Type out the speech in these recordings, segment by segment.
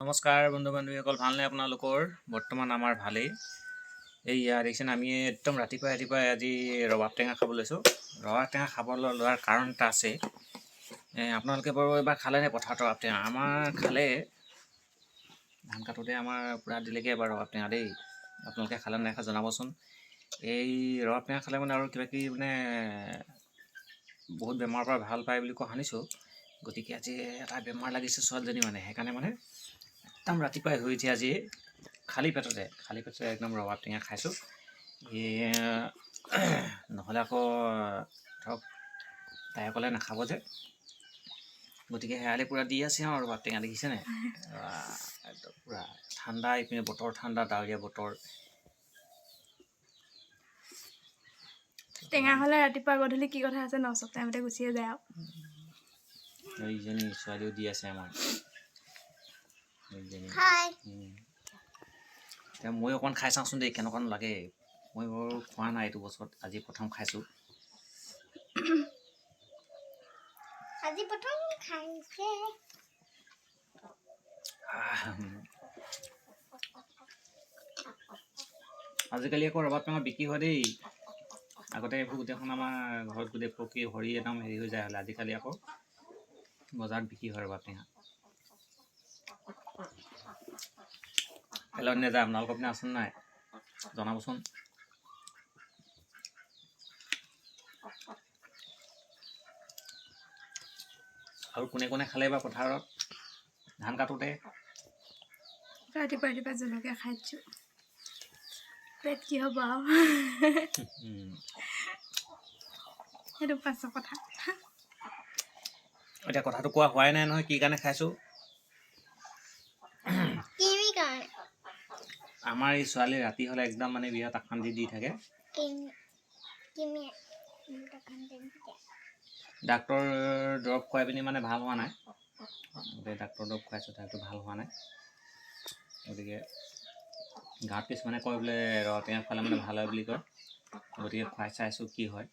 নমস্কাৰ বন্ধু বান্ধৱীসকল, ভালনে আপোনালোকৰ? বৰ্তমান আমাৰ ভালেই। এইয়া দেখিছেন, আমি একদম ৰাতিপুৱাই আজি ৰবাব টেঙা খাব লৈছোঁ। ৰবাব টেঙা খাবলৈ লোৱাৰ কাৰণ এটা আছে। আপোনালোকে বাৰু এবাৰ খালেনে পথাৰত ৰবাব টেঙা? আমাৰ খালে, ধান কাটোতে আমাৰ পূৰা দিলেগৈ এবাৰ ৰবাব টেঙা দেই। আপোনালোকে খালে নাই খা জনাবচোন। এই ৰবাব টেঙা খালে মানে আৰু কিবাকিবি মানে বহুত বেমাৰৰ পৰা ভাল পায় বুলি কোৱা শুনিছোঁ। গতিকে আজি এটা বেমাৰ লাগিছে ছোৱালীজনী, মানে সেইকাৰণে মানে একদম ৰাতিপুৱাই শুই উঠি আজি খালী পেটতে একদম ৰবাব টেঙা খাইছোঁ। নহ'লে আকৌ ধৰক তাই অকলে নাখাব যে, গতিকে হেৰালি পূৰা দি আছে আৰু ৰবাব টেঙা দেখিছেনে? একদম পূৰা ঠাণ্ডা, ইপিনে বতৰ ঠাণ্ডা, ডাৱৰীয়া বতৰ। টেঙা হ'লে ৰাতিপুৱা গধূলি কি কথা আছে ন, চব টাইমতে গুচিয়ে যায় আৰু। এইজনী ছোৱালীও দি আছে আমাৰ। এতিয়া মই অকণমান খাই চাওঁচোন দেই, কেনেকুৱানো লাগে। মই বাৰু খোৱা নাই এইটো বছৰত, আজি প্ৰথম খাইছোঁ। আজিকালি আকৌ ৰবাব টেঙা বিক্ৰী হয় দেই। আগতে এইবোৰ গোটেইখন আমাৰ ঘৰত গোটেই পকি সৰি একদম হেৰি হৈ যায় হ'লে, আজিকালি আকৌ বজাৰত বিক্ৰী হয় ৰবাব টেঙা। পেলনি নাযায়, আপোনালোকৰ পিনে আছেনে নাই জনাবচোন। আৰু কোনে কোনে খালে বা পথাৰত ধান কাটোতে? ৰাতিপুৱা জলকীয়া খাই দিছোঁ, পেট কি হ'ব আৰু। সেইটো পাছৰ কথা। এতিয়া কথাটো কোৱা হোৱাই নাই নহয়, কি কাৰণে খাইছোঁ। আমাৰ এই ছোৱালী ৰাতি হ'লে একদম মানে বিৰাট অশান্তি দি থাকে। ডাক্তৰ দৰৱ খুৱাই পিনি মানে ভাল হোৱা নাই। ডাক্তৰ দৰৱ খুৱাইছোঁ, তাইতো ভাল হোৱা নাই। গতিকে গাঁৱত কিছুমানে কয় বোলে ৰবাব টেঙা খোৱালে মানে ভাল হয় বুলি কয়। গতিকে খুৱাই চাইছোঁ কি হয়।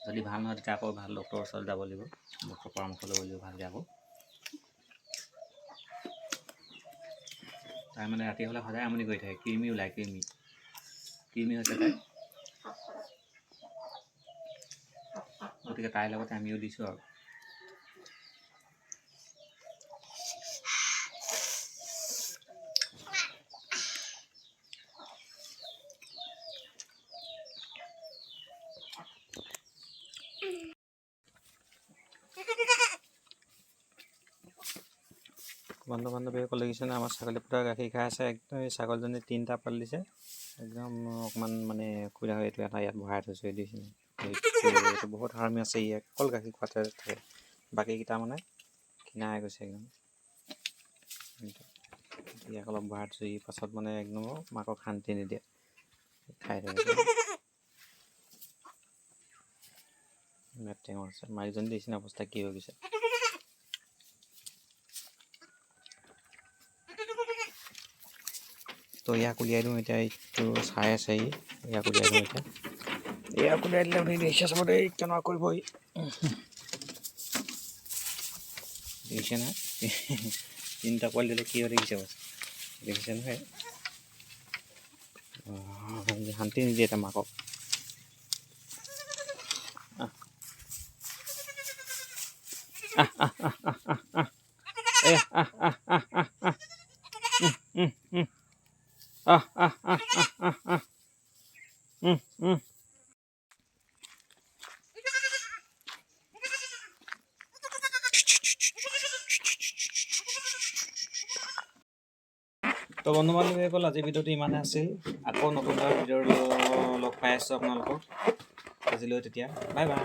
যদি ভাল নহয় তেতিয়া আকৌ ভাল ডক্টৰৰ ওচৰত যাব লাগিব, ডক্টৰৰ পৰামৰ্শ ল'ব লাগিব ভালকৈ আকৌ। তাই মানে ৰাতি হ'লে সদায় আমনি কৰি থাকে, কৃমি ওলায়, কৃমি হৈছে তাই। গতিকে তাইৰ লগতে আমিও দিছোঁ আৰু। বন্ধু বান্ধৱীসকল দেখিছেনে, আমাৰ ছাগলী পুৰা গাখীৰ খাই আছে। একদম এই ছাগলীজনী 3টা পোৱালি দিছে। একদম অকণমান মানে অসুবিধা হয়, এইটো এটা ইয়াত ভৰাই থৈছোঁ, দেখিছেনে? এইটো বহুত হাৰ্মি আছে, ই অকল গাখীৰ খোৱাতে থাকে। বাকীকেইটা মানে ক্ষীণাই গৈছে একদম। ইয়াক অলপ ভৰাই থৈছোঁ, ই পাছত মানে একদম মাকক শান্তি নিদিয়ে, খাই থাকে। টেঙৰ আছে, মাইকজনী দেখিছেনে অৱস্থা কি হৈ গৈছে। তো ইয়াক উলিয়াই দিওঁ এতিয়া, এইটো চাই আছে, ইয়াক উলিয়াই দিওঁ এতিয়া। ইয়াক উলিয়াই দিলে আপুনি দেখিছে চাব দেই, কেনেকুৱা কৰিব ই। দেখিছে নহয় 3টা পোৱালি দিলে কি হৈ দেখিছে বস্তু, দেখিছে নহয়। শান্তি নিদিয়ে এতিয়া মাকক। তো বন্ধু বান্ধৱীসকল, আজি ভিডিঅ'টো ইমানে আছিল। আকৌ নতুন এটা ভিডিঅ'ৰ লগ পাই আছোঁ আপোনালোকক। আজিলৈ তেতিয়া বাই বাই।